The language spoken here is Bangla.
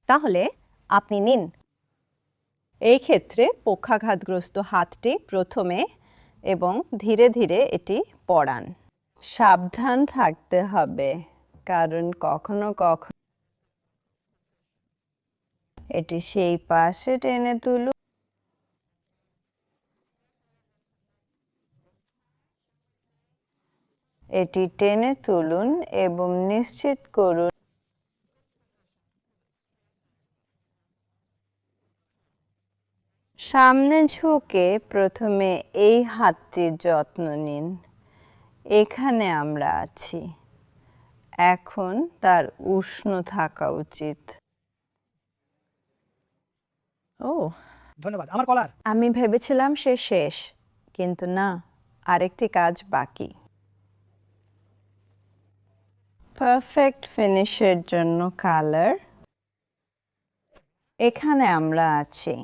তাহলে আপনি নিন। এই ক্ষেত্রে পক্ষাঘাতগ্রস্ত হাতটি প্রথমে এবং ধীরে ধীরে এটি পড়ান। সাবধান থাকতে হবে, কারণ কখনো কখনো এটি সেই পাশে টেনে তুলুন। এটি টেনে তুলুন এবং নিশ্চিত করুন সামনে ঝুঁকে প্রথমে এই হাতটির যত্ন নিন। এখানে আমরা আছি। এখন তার উষ্ণ থাকা উচিত। ও ধন্যবাদ। আমার কলার। আমি ভেবেছিলাম সে শেষ, কিন্তু না, আরেকটি কাজ বাকি। পারফেক্ট ফিনিশের জন্য কালার। এখানে আমরা আছি।